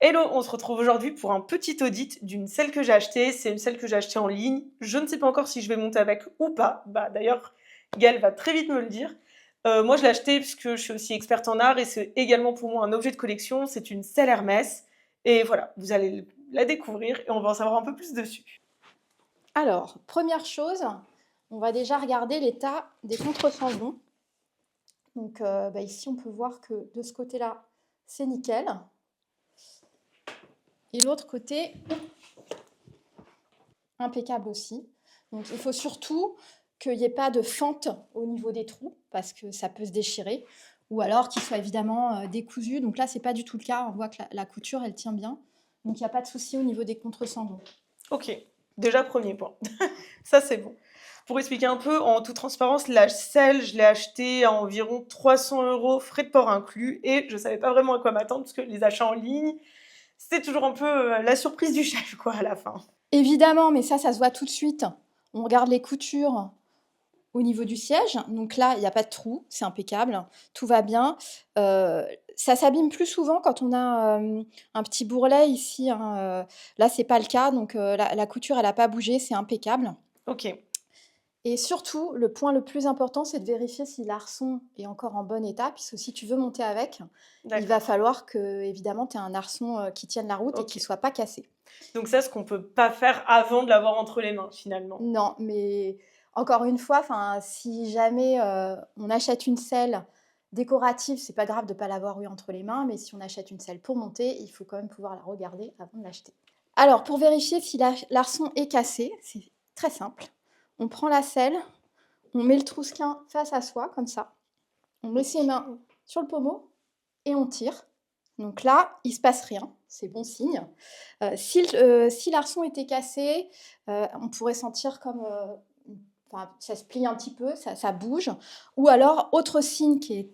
Hello, on se retrouve aujourd'hui pour un petit audit d'une selle que j'ai achetée. C'est une selle que j'ai achetée en ligne. Je ne sais pas encore si je vais monter avec ou pas. D'ailleurs, Gaëlle va très vite me le dire. Moi, je l'ai achetée parce que je suis aussi experte en art et c'est également pour moi un objet de collection. C'est une selle Hermès. Et voilà, vous allez la découvrir et on va en savoir un peu plus dessus. Alors, première chose, on va déjà regarder l'état des contreforts. Donc ici, on peut voir que de ce côté-là, c'est nickel. Et l'autre côté, impeccable aussi. Donc il faut surtout qu'il n'y ait pas de fente au niveau des trous, parce que ça peut se déchirer. Ou alors qu'il soit évidemment décousu. Donc là, ce n'est pas du tout le cas. On voit que la couture, elle tient bien. Donc il n'y a pas de souci au niveau des contreforts. Ok, déjà premier point. Ça, c'est bon. Pour expliquer un peu, en toute transparence, la selle, je l'ai achetée à environ 300 €, frais de port inclus, et je savais pas vraiment à quoi m'attendre, parce que les achats en ligne, c'était toujours un peu la surprise du chef, quoi, à la fin. Évidemment, mais ça se voit tout de suite. On regarde les coutures au niveau du siège. Donc là, il n'y a pas de trou, c'est impeccable, tout va bien. Ça s'abîme plus souvent quand on a un petit bourrelet ici. Là, c'est pas le cas, donc la couture, elle n'a pas bougé, c'est impeccable. Ok. Et surtout, le point le plus important, c'est de vérifier si l'arçon est encore en bon état, puisque si tu veux monter avec, il va falloir que, évidemment, tu aies un arçon qui tienne la route et qui ne soit pas cassé. Donc ça, ce qu'on peut pas faire avant de l'avoir entre les mains, finalement. Non, mais encore une fois, si jamais on achète une selle décorative, c'est pas grave de ne pas l'avoir eu entre les mains, mais si on achète une selle pour monter, il faut quand même pouvoir la regarder avant de l'acheter. Alors, pour vérifier si l'arçon est cassé, c'est très simple. On prend la selle, on met le trousquin face à soi, comme ça. On met ses mains sur le pommeau et on tire. Donc là, il ne se passe rien, c'est bon signe. Si l'arçon était cassé, on pourrait sentir comme ça se plie un petit peu, ça bouge. Ou alors, autre signe qui est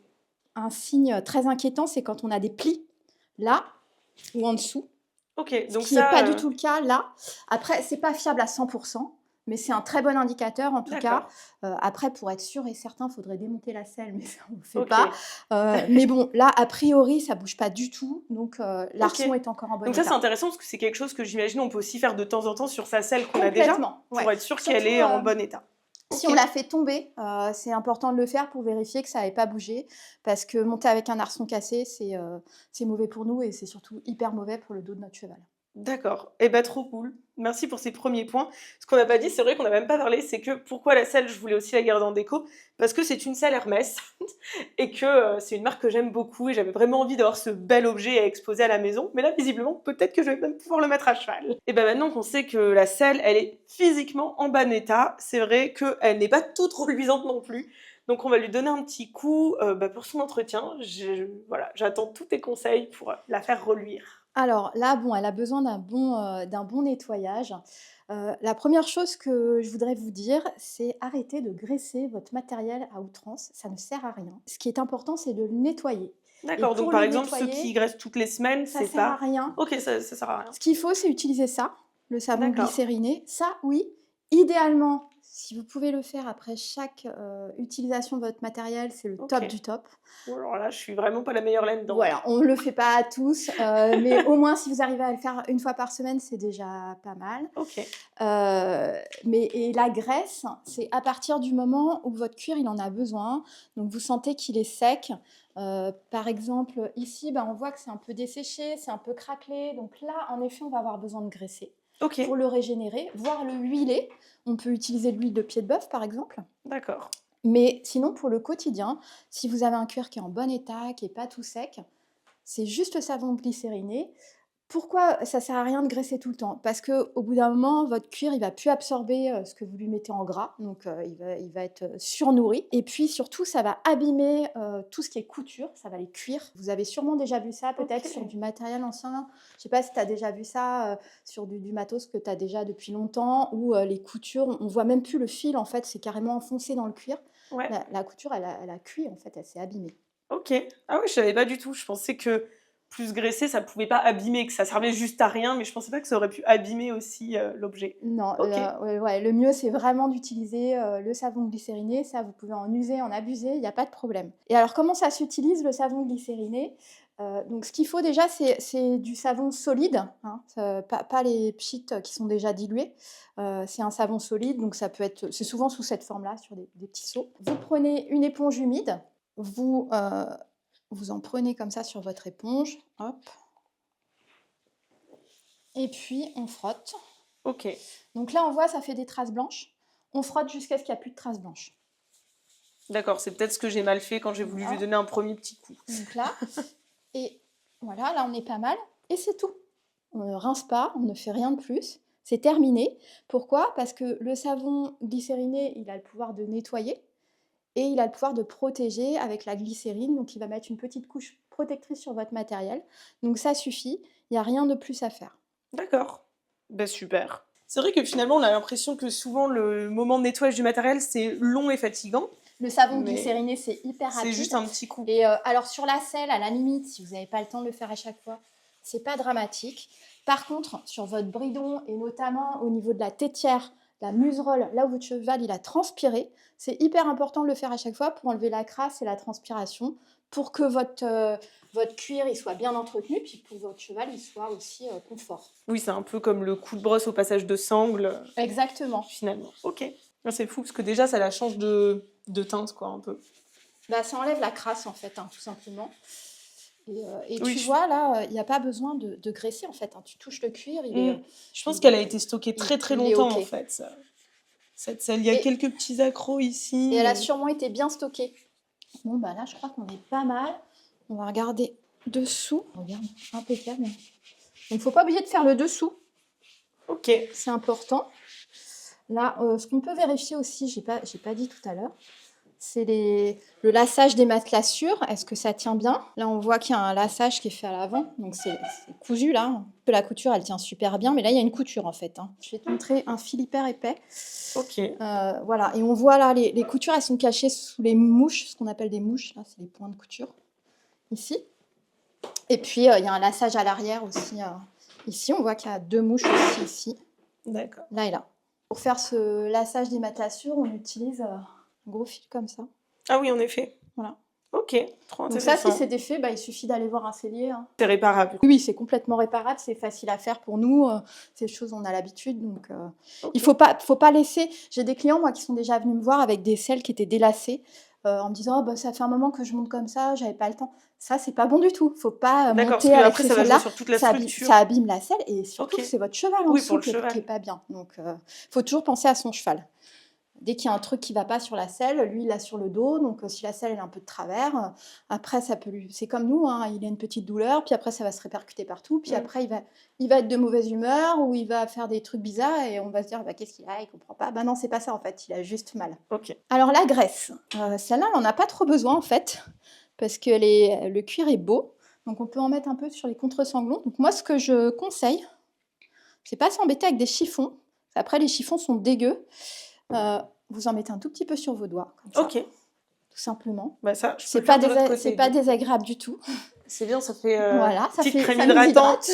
un signe très inquiétant, c'est quand on a des plis là ou en dessous. Ok, donc ce qui n'est pas du tout le cas là. Après, c'est pas fiable à 100%. Mais c'est un très bon indicateur en tout cas. Après, pour être sûr et certain, il faudrait démonter la selle, mais ça, on ne le fait pas. Mais bon, là, a priori, ça ne bouge pas du tout. Donc, l'arçon est encore en bon état. Donc ça, c'est intéressant parce que c'est quelque chose que j'imagine on peut aussi faire de temps en temps sur sa selle qu'on a déjà pour être sûr qu'elle est en bon état. Si on la fait tomber, c'est important de le faire pour vérifier que ça n'avait pas bougé. Parce que monter avec un arçon cassé, c'est mauvais pour nous et c'est surtout hyper mauvais pour le dos de notre cheval. D'accord, et trop cool. Merci pour ces premiers points. Ce qu'on n'a pas dit, c'est vrai qu'on n'a même pas parlé, c'est que pourquoi la selle, je voulais aussi la garder en déco, parce que c'est une selle Hermès, et que c'est une marque que j'aime beaucoup, et j'avais vraiment envie d'avoir ce bel objet à exposer à la maison, mais là, visiblement, peut-être que je vais même pouvoir le mettre à cheval. Et maintenant qu'on sait que la selle, elle est physiquement en bon état, c'est vrai qu'elle n'est pas toute reluisante non plus, donc on va lui donner un petit coup pour son entretien. Voilà, j'attends tous tes conseils pour la faire reluire. Alors là, elle a besoin d'un bon nettoyage. La première chose que je voudrais vous dire, c'est arrêter de graisser votre matériel à outrance, ça ne sert à rien. Ce qui est important, c'est de le nettoyer. D'accord, donc par exemple, ceux qui graissent toutes les semaines, ça sert à rien. Ok, ça sert à rien. Ce qu'il faut, c'est utiliser ça, le savon glycériné. Ça, oui. Idéalement, si vous pouvez le faire après chaque utilisation de votre matériel, c'est le top du top. Alors là, je suis vraiment pas la meilleure là-dedans. Voilà, on ne le fait pas à tous, mais au moins si vous arrivez à le faire une fois par semaine, c'est déjà pas mal. Et la graisse, c'est à partir du moment où votre cuir il en a besoin, donc vous sentez qu'il est sec. Par exemple, ici, on voit que c'est un peu desséché, c'est un peu craquelé, donc là, en effet, on va avoir besoin de graisser. Pour le régénérer, voire le huiler. On peut utiliser de l'huile de pied de bœuf, par exemple. D'accord. Mais sinon, pour le quotidien, si vous avez un cuir qui est en bon état, qui n'est pas tout sec, c'est juste le savon glycériné. Pourquoi ça ne sert à rien de graisser tout le temps? Parce qu'au bout d'un moment, votre cuir il ne va plus absorber ce que vous lui mettez en gras, donc il va être surnourri. Et puis surtout, ça va abîmer tout ce qui est couture, ça va les cuire. Vous avez sûrement déjà vu ça, peut-être sur du matériel ancien. Je ne sais pas si tu as déjà vu ça sur du matos que tu as déjà depuis longtemps, où les coutures, on ne voit même plus le fil, en fait, c'est carrément enfoncé dans le cuir. La couture, elle a cuit, en fait, elle s'est abîmée. Ok. Ah oui, je savais pas du tout. Je pensais que plus graisser, ça pouvait pas abîmer, que ça servait juste à rien, mais je pensais pas que ça aurait pu abîmer aussi l'objet. Non, le mieux, c'est vraiment d'utiliser le savon glycériné. Ça, vous pouvez en user, en abuser, il n'y a pas de problème. Et alors, comment ça s'utilise, le savon glycériné? Donc ce qu'il faut déjà, c'est du savon solide, hein, pas les pchits qui sont déjà dilués. C'est un savon solide, donc c'est souvent sous cette forme-là, sur des petits seaux. Vous prenez une éponge humide, vous en prenez comme ça sur votre éponge, hop. Et puis on frotte. Ok. Donc là, on voit, ça fait des traces blanches. On frotte jusqu'à ce qu'il n'y a plus de traces blanches. D'accord, c'est peut-être ce que j'ai mal fait quand j'ai voulu lui donner un premier petit coup. Donc là, et voilà, là on est pas mal. Et c'est tout. On ne rince pas, on ne fait rien de plus. C'est terminé. Pourquoi? Parce que le savon glycériné, il a le pouvoir de nettoyer et il a le pouvoir de protéger avec la glycérine. Donc il va mettre une petite couche protectrice sur votre matériel. Donc ça suffit, il n'y a rien de plus à faire. D'accord. Ben super. C'est vrai que finalement, on a l'impression que souvent, le moment de nettoyage du matériel, c'est long et fatigant. Le savon glycériné, c'est hyper rapide. C'est juste un petit coup. Et alors sur la selle, à la limite, si vous n'avez pas le temps de le faire à chaque fois, c'est pas dramatique. Par contre, sur votre bridon et notamment au niveau de la tétière, la muserolle, là où votre cheval il a transpiré, c'est hyper important de le faire à chaque fois pour enlever la crasse et la transpiration, pour que votre cuir il soit bien entretenu, puis pour que votre cheval il soit aussi confort. Oui, c'est un peu comme le coup de brosse au passage de sangle. Exactement. Finalement. Ok. C'est fou, parce que déjà, ça la change de teinte, quoi, un peu. Bah, ça enlève la crasse, en fait, hein, tout simplement. Et Oui, tu vois, là, il n'y a pas besoin de graisser, en fait. Hein. Tu touches le cuir, je pense qu'elle a été stockée très très longtemps, okay. en fait. Cette selle, il y a quelques petits accros ici. Et elle a sûrement été bien stockée. Bon, bah là, je crois qu'on est pas mal. On va regarder dessous. Regarde, impeccable. Donc, il ne faut pas oublier de faire le dessous. Ok. C'est important. Là, ce qu'on peut vérifier aussi, j'ai pas dit tout à l'heure, c'est le lassage des matelassures. Est-ce que ça tient bien? Là, on voit qu'il y a un lassage qui est fait à l'avant. Donc, c'est cousu, là. La couture, elle tient super bien. Mais là, il y a une couture, en fait. Hein. Je vais te montrer un fil hyper épais. Ok. Voilà. Et on voit, là, les coutures, elles sont cachées sous les mouches, ce qu'on appelle des mouches. Là, c'est les points de couture. Ici. Et puis, il y a un lassage à l'arrière aussi. Ici, on voit qu'il y a 2 mouches aussi, ici. D'accord. Là et là. Pour faire ce lassage des matelassures, on utilise... un gros fil comme ça. Ah oui, en effet. Voilà. Ok, trop intéressant. Donc ça, si c'est défait, il suffit d'aller voir un sellier. Hein. C'est réparable. Oui, c'est complètement réparable, c'est facile à faire pour nous. Ces choses, on a l'habitude. Donc, il faut pas laisser... J'ai des clients, moi, qui sont déjà venus me voir avec des selles qui étaient délacées, en me disant ça fait un moment que je monte comme ça, j'avais pas le temps. Ça, c'est pas bon du tout. Faut pas monter avec ces selles-là. Ça abîme la selle et surtout, c'est votre cheval en dessous qui est pas bien. Donc, faut toujours penser à son cheval. Dès qu'il y a un truc qui ne va pas sur la selle, lui, il l'a sur le dos. Donc, si la selle est un peu de travers, après, ça peut lui... C'est comme nous, hein, il a une petite douleur, puis après, ça va se répercuter partout. Puis après, il va être de mauvaise humeur ou il va faire des trucs bizarres et on va se dire, qu'est-ce qu'il a? Il ne comprend pas. Non, c'est pas ça, en fait. Il a juste mal. Ok. Alors, la graisse. Celle-là, on n'en a pas trop besoin, en fait, parce que le cuir est beau. Donc, on peut en mettre un peu sur les contre-sanglons. Donc, moi, ce que je conseille, c'est pas s'embêter avec des chiffons. Après, les chiffons sont dégueux. Vous en mettez un tout petit peu sur vos doigts, comme ça, ok, tout simplement. Ça, c'est pas désagréable du tout. C'est bien, ça fait voilà, petite crème hydratante.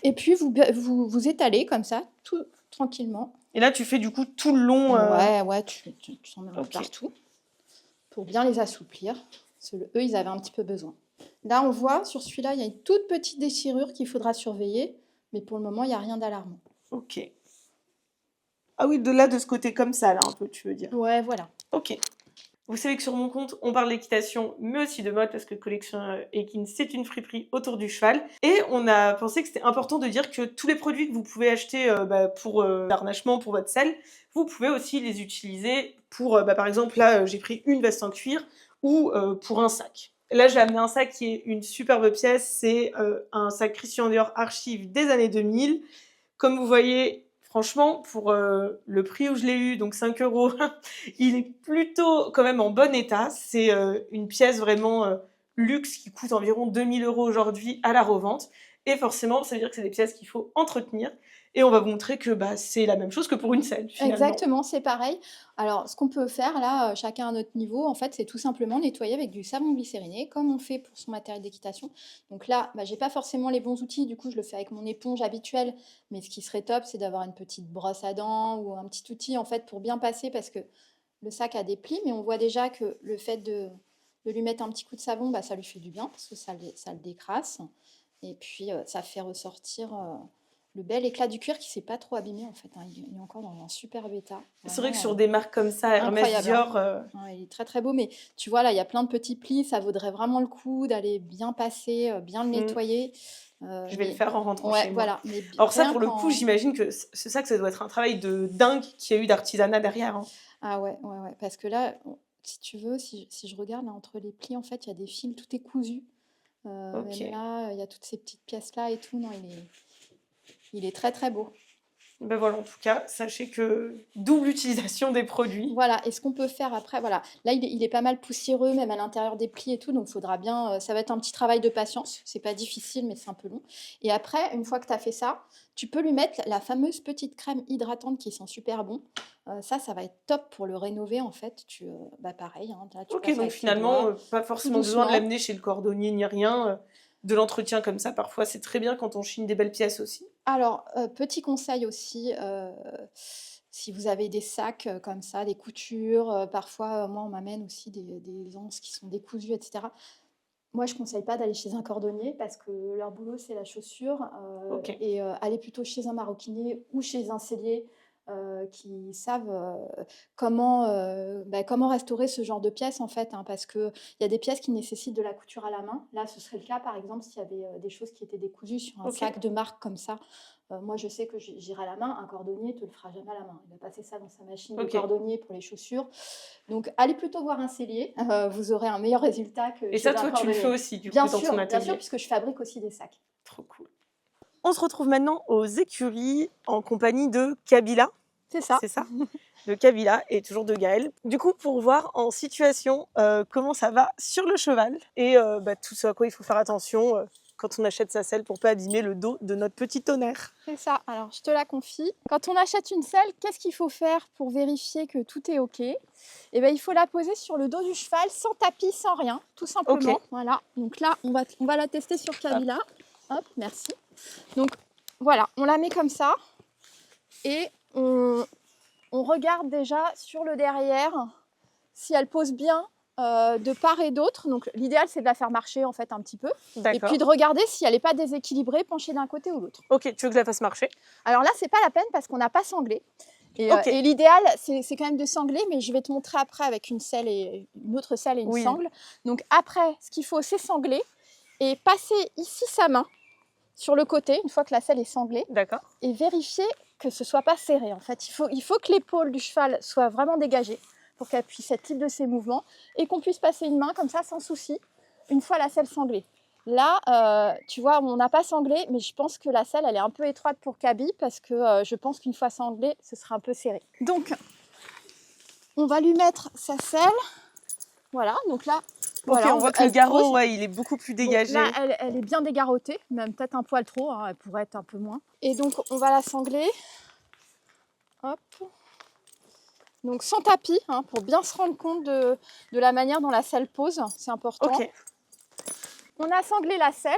Et puis vous étalez comme ça, tout tranquillement. Et là, tu fais du coup tout le long. Ouais, tu en mets partout pour bien les assouplir. Parce que eux, ils avaient un petit peu besoin. Là, on voit sur celui-là, il y a une toute petite déchirure qu'il faudra surveiller, mais pour le moment, il n'y a rien d'alarmant. Ok. Ah oui, de ce côté comme ça, là, un peu, tu veux dire. Ouais, voilà. Ok. Vous savez que sur mon compte, on parle d'équitation, mais aussi de mode, parce que Collection Equine, c'est une friperie autour du cheval. Et on a pensé que c'était important de dire que tous les produits que vous pouvez acheter pour l'harnachement, pour votre selle, vous pouvez aussi les utiliser pour, par exemple, là, j'ai pris une veste en cuir ou pour un sac. Là, j'ai amené un sac qui est une superbe pièce. C'est un sac Christian Dior Archive des années 2000. Comme vous voyez... Franchement, pour le prix où je l'ai eu, donc 5 €, il est plutôt quand même en bon état. C'est une pièce vraiment luxe qui coûte environ 2 000 € aujourd'hui à la revente. Et forcément, ça veut dire que c'est des pièces qu'il faut entretenir. Et on va vous montrer que c'est la même chose que pour une selle, finalement. Exactement, c'est pareil. Alors, ce qu'on peut faire, là, chacun à notre niveau, en fait, c'est tout simplement nettoyer avec du savon glycériné, comme on fait pour son matériel d'équitation. Donc là, j'ai pas forcément les bons outils, du coup, je le fais avec mon éponge habituelle. Mais ce qui serait top, c'est d'avoir une petite brosse à dents ou un petit outil, en fait, pour bien passer, parce que le sac a des plis, mais on voit déjà que le fait de de lui mettre un petit coup de savon, bah, ça lui fait du bien parce que ça le décrasse. Et puis, ça fait ressortir le bel éclat du cuir qui ne s'est pas trop abîmé en fait, hein. Il est encore dans un super état. C'est vrai que Vraiment, sur des marques comme ça, Hermès, incroyable, hein. Dior, Ouais, il est très très beau, mais tu vois là, il y a plein de petits plis, ça vaudrait vraiment le coup d'aller bien passer, bien le nettoyer. je vais le Mais faire en rentrant ouais, chez moi. voilà. Mais Alors ça, rien pour le coup, qu'en... j'imagine que c'est ça que ça doit être un travail de dingue qu'il y a eu d'artisanat derrière, hein. Ah ouais, ouais, ouais. Parce que là, si tu veux, si je regarde là, entre les plis, en fait, il y a des fils, tout est cousu. Ok. Même là, il y a toutes ces petites pièces-là et tout. Non, il est très très beau. Ben voilà, en tout cas, sachez que double utilisation des produits. Voilà, et ce qu'on peut faire après, voilà, là il est pas mal poussiéreux, même à l'intérieur des plis et tout, donc il faudra bien, ça va être un petit travail de patience, c'est pas difficile, mais c'est un peu long. Et après, une fois que tu as fait ça, tu peux lui mettre la fameuse petite crème hydratante qui sent super bon. Ça va être top pour le rénover en fait. Bah pareil, hein, là tu Ok, passes donc avec tes finalement, doigts, pas tout forcément besoin de doucement. l'amener chez le cordonnier ni rien. De l'entretien comme ça, parfois, c'est très bien quand on chine des belles pièces aussi. Alors, petit conseil aussi, si vous avez des sacs comme ça, des coutures, parfois, moi, on m'amène aussi des anses qui sont décousues, etc. Moi, je ne conseille pas d'aller chez un cordonnier parce que leur boulot, c'est la chaussure. Ok. Et aller plutôt chez un maroquinier ou chez un sellier qui savent comment restaurer ce genre de pièces, en fait, hein, parce qu'il y a des pièces qui nécessitent de la couture à la main. Là, ce serait le cas, par exemple, s'il y avait des choses qui étaient décousues sur un Ok. sac de marque comme ça. Moi, je sais que j'irai à la main. Un cordonnier ne te le fera jamais à la main. Il va passer ça dans sa machine de Ok. cordonnier pour les chaussures. Donc, allez plutôt voir un sellier. Vous aurez un meilleur résultat que Et chez ça, un toi, tu le fais cordonnier. aussi, du coup, Bien dans ton sûr, atelier. puisque je fabrique aussi des sacs. Trop cool. On se retrouve maintenant aux écuries en compagnie de Kabila. C'est ça. C'est ça, de Kabila et toujours de Gaël. Du coup, pour voir en situation comment ça va sur le cheval et tout ce à quoi il faut faire attention quand on achète sa selle pour pas abîmer le dos de notre petit tonnerre. C'est ça. Alors, je te la confie. Quand on achète une selle, qu'est-ce qu'il faut faire pour vérifier que tout est OK? Eh bien, il faut la poser sur le dos du cheval, sans tapis, sans rien, tout simplement. Ok. Voilà. Donc là, on va la tester sur Kabila. Hop, merci. Donc, voilà, on la met comme ça et on regarde déjà sur le derrière si elle pose bien de part et d'autre. Donc l'idéal, c'est de la faire marcher en fait un petit peu. Et puis de regarder si elle n'est pas déséquilibrée, penchée d'un côté ou l'autre. Ok, tu veux que je la fasse marcher? Alors là, c'est pas la peine parce qu'on n'a pas sanglé. Et, Ok. et l'idéal, c'est quand même de sangler, mais je vais te montrer après avec une selle et une autre selle et une Oui. sangle. Donc après, ce qu'il faut, c'est sangler et passer ici sa main sur le côté, une fois que la selle est sanglée, D'accord. et vérifier que ce soit pas serré. En fait, il faut que l'épaule du cheval soit vraiment dégagée pour qu'elle puisse être libre de ses mouvements et qu'on puisse passer une main comme ça sans souci une fois la selle sanglée. Là, tu vois, on n'a pas sanglé, mais je pense que la selle, elle est un peu étroite pour Kaby parce que je pense qu'une fois sanglée, ce sera un peu serré. Donc, on va lui mettre sa selle. Voilà, donc là, Ok, voilà, on voit que le garrot, pose. ouais, il est beaucoup plus dégagé. Bon, là, elle est bien dégarottée, même peut-être un poil trop, hein, elle pourrait être un peu moins. Et donc, on va la sangler. Hop. Donc, sans tapis, hein, pour bien se rendre compte de la manière dont la selle pose, c'est important. Ok. On a sanglé la selle.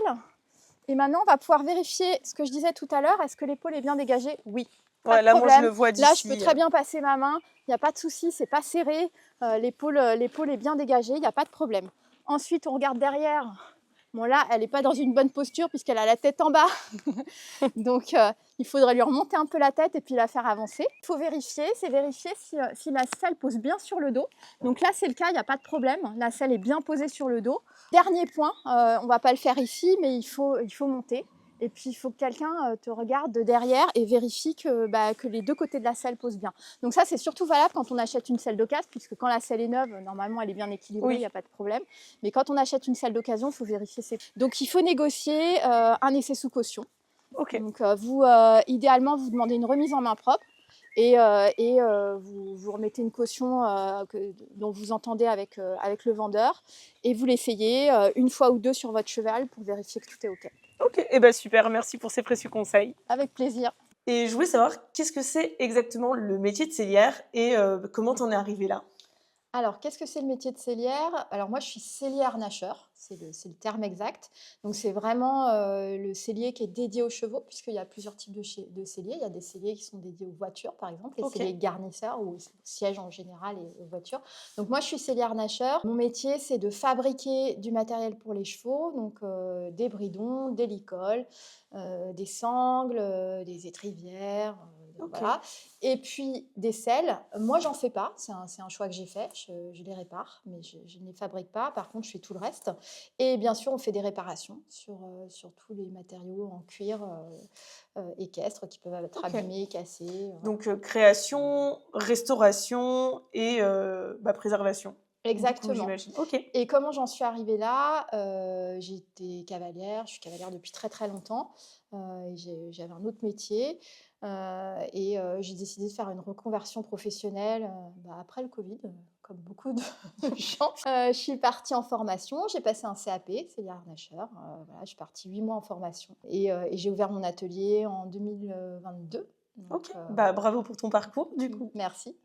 Et maintenant, on va pouvoir vérifier ce que je disais tout à l'heure. Est-ce que l'épaule est bien dégagée? Oui. Ouais, là, moi, je le vois d'ici. Là, je peux très bien passer ma main. Il n'y a pas de souci, c'est pas serré. L'épaule est bien dégagée, il n'y a pas de problème. Ensuite, on regarde derrière. Bon, là, elle n'est pas dans une bonne posture puisqu'elle a la tête en bas. Donc, il faudrait lui remonter un peu la tête et puis la faire avancer. Il faut vérifier si la selle pose bien sur le dos. Donc là, c'est le cas, il n'y a pas de problème. La selle est bien posée sur le dos. Dernier point, on ne va pas le faire ici, mais il faut monter. Et puis, il faut que quelqu'un te regarde de derrière et vérifie que les deux côtés de la selle posent bien. Donc ça, c'est surtout valable quand on achète une selle d'occasion, puisque quand la selle est neuve, normalement, elle est bien équilibrée, il n'y a pas de problème. Mais quand on achète une selle d'occasion, il faut vérifier ses... Donc, il faut négocier un essai sous caution. Ok. Donc, idéalement, vous demandez une remise en main propre et vous remettez une caution dont vous entendez avec le vendeur et vous l'essayez une fois ou deux sur votre cheval pour vérifier que tout est OK. Ok, et super, merci pour ces précieux conseils. Avec plaisir. Et je voulais savoir qu'est-ce que c'est exactement le métier de sellière et comment t'en es arrivée là? Alors, qu'est-ce que c'est le métier de sellière? Alors moi, je suis sellière-nageur, c'est le terme exact. Donc c'est vraiment, le sellier qui est dédié aux chevaux, puisqu'il y a plusieurs types de selliers. Il y a des selliers qui sont dédiés aux voitures, par exemple, les Ok, selliers garnisseurs ou aux sièges en général et aux voitures. Donc moi, je suis sellière-nageur. Mon métier, c'est de fabriquer du matériel pour les chevaux, donc des bridons, des licoles, des sangles, des étrivières, ok, voilà. Et puis des selles, moi j'en fais pas, c'est un choix que j'ai fait, je les répare, mais je ne les fabrique pas. Par contre, je fais tout le reste. Et bien sûr, on fait des réparations sur tous les matériaux en cuir équestre qui peuvent être ok. abîmés, cassés. Voilà. Donc création, restauration et préservation, du coup, Exactement. j'imagine. Ok, Et comment j'en suis arrivée là? J'étais cavalière, je suis cavalière depuis très, très longtemps, et j'avais un autre métier, j'ai décidé de faire une reconversion professionnelle, après le covid, comme beaucoup de gens. Je suis partie en formation, j'ai passé un CAP, sellière harnacheur, voilà, je suis partie 8 mois en formation et j'ai ouvert mon atelier en 2022, donc ok. Bah bravo pour ton parcours, du coup. merci.